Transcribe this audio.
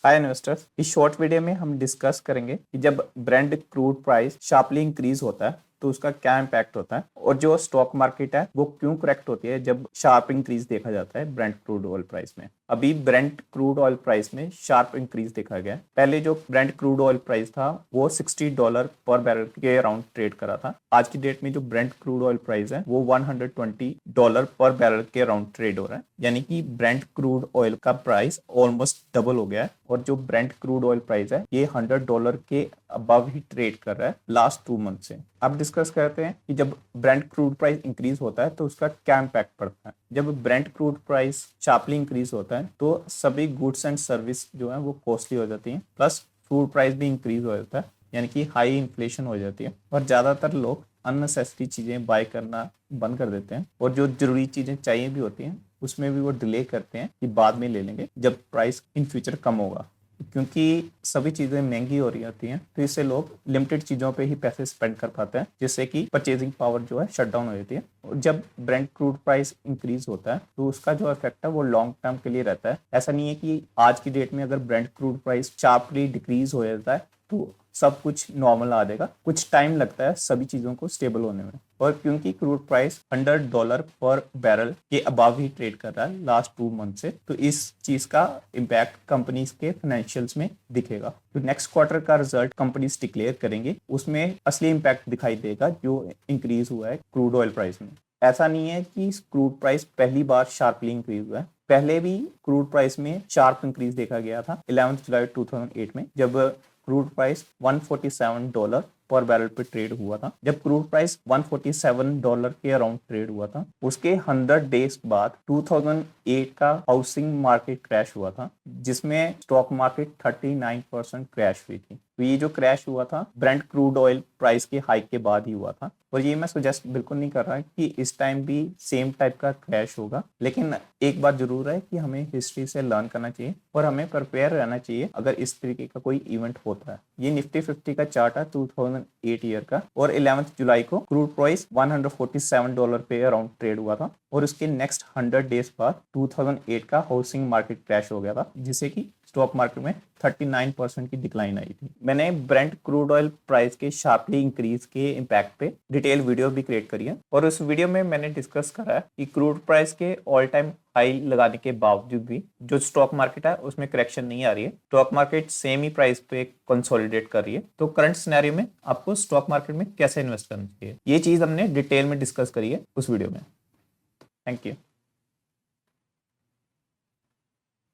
Hi investors, इस short video में हम डिस्कस करेंगे कि जब Brent crude price sharply increase होता है तो उसका क्या इम्पैक्ट होता है और जो स्टॉक मार्केट है वो क्यों करेक्ट होती है जब शार्प इंक्रीज देखा जाता है ब्रेंट क्रूड ऑयल प्राइस में। अभी ब्रेंट क्रूड ऑयल प्राइस में शार्प इंक्रीज देखा गया है। पहले जो ब्रेंट क्रूड ऑयल प्राइस था वो $60 पर बैरल के अराउंड ट्रेड करा था। आज की डेट में जो ब्रेंट क्रूड ऑयल प्राइस है वो $120 पर बैरल के अराउंड ट्रेड हो रहा है, यानी कि ब्रेंट क्रूड ऑयल का प्राइस ऑलमोस्ट डबल हो गया है। और जो ब्रेंट क्रूड ऑयल प्राइस है ये $100 के अबव ही ट्रेड कर रहा है लास्ट 2 मंथ से। अब डिस्कस करते हैं कि जब ब्रेंट क्रूड प्राइस इंक्रीज होता है तो उसका क्या इम्पैक्ट पड़ता है। जब Brent crude price sharply increase होता है तो सभी गुड्स एंड सर्विस जो है वो कॉस्टली हो जाती हैं, प्लस फूड प्राइस भी इंक्रीज हो जाता है, यानी कि हाई इन्फ्लेशन हो जाती है और ज़्यादातर लोग अननेसेसरी चीज़ें बाय करना बंद कर देते हैं और जो जरूरी चीज़ें चाहिए भी होती हैं उसमें भी वो डिले करते हैं कि बाद में ले लेंगे जब प्राइस इन फ्यूचर कम होगा। क्योंकि सभी चीज़ें महंगी हो रही होती हैं तो इससे लोग लिमिटेड चीज़ों पे ही पैसे स्पेंड कर पाते हैं, जिससे कि परचेजिंग पावर जो है शट डाउन हो जाती है। और जब ब्रेंट क्रूड प्राइस इंक्रीज होता है तो उसका जो इफेक्ट है वो लॉन्ग टर्म के लिए रहता है। ऐसा नहीं है कि आज की डेट में अगर Brent crude price sharply decrease हो जाता है तो सब कुछ नॉर्मल आ जाएगा। कुछ टाइम लगता है सभी चीज़ों को स्टेबल होने में। और क्योंकि क्रूड प्राइस $100 पर बैरल के अबाव ही ट्रेड कर रहा है लास्ट 2 मंथ से, तो इस चीज़ का इम्पैक्ट कंपनीज के फाइनेंशियल्स में दिखेगा। तो नेक्स्ट क्वार्टर का रिजल्ट कंपनीज डिक्लेयर करेंगे, उसमें असली इम्पैक्ट दिखाई देगा जो इंक्रीज हुआ है क्रूड ऑयल प्राइस में। ऐसा नहीं है कि क्रूड प्राइस पहली बार शार्पली इंक्रीज हुआ है, पहले भी क्रूड प्राइस में शार्प इंक्रीज देखा गया था 11 जुलाई 2008 में, जब क्रूड प्राइस $147 पर बैरल पे ट्रेड हुआ था। जब क्रूड प्राइस $147 के अराउंड ट्रेड हुआ था, उसके 100 डेज बाद 2008 का हाउसिंग मार्केट क्रैश हुआ था, जिसमें स्टॉक मार्केट 39% क्रैश हुई थी। तो ये जो क्रैश हुआ था ब्रेंट क्रूड ऑयल प्राइस के हाइक के बाद ही हुआ था। और ये मैं सजेस्ट बिल्कुल नहीं कर रहा कि इस टाइम भी सेम टाइप का क्रैश होगा, लेकिन एक बात जरूर है कि हमें हिस्ट्री से लर्न करना चाहिए और हमें प्रिपेयर रहना चाहिए अगर इस तरीके का कोई इवेंट होता है। ये निफ्टी 50 का चार्ट है 2008 ईयर का, और 11 जुलाई को क्रूड प्राइस $147 पे अराउंड ट्रेड हुआ था और उसके नेक्स्ट 100 डेज बाद 2008 का हाउसिंग मार्केट क्रैश हो गया था, जिससे कि स्टॉक मार्केट में 39% की डिक्लाइन आई थी। मैंने ब्रेंट क्रूड ऑयल प्राइस के शार्पली इंक्रीज के इम्पैक्ट पे डिटेल वीडियो भी क्रिएट करी है और उस वीडियो में मैंने डिस्कस करा है कि क्रूड प्राइस के ऑल टाइम हाई लगाने के बावजूद भी जो स्टॉक मार्केट है उसमें करेक्शन नहीं आ रही है। स्टॉक मार्केट सेम ही प्राइस पे कंसोलिडेट कर रही है। तो करंट सिनेरियो में आपको स्टॉक मार्केट में कैसे इन्वेस्ट करना चाहिए, ये चीज हमने डिटेल में डिस्कस करी है उस वीडियो में। Thank you.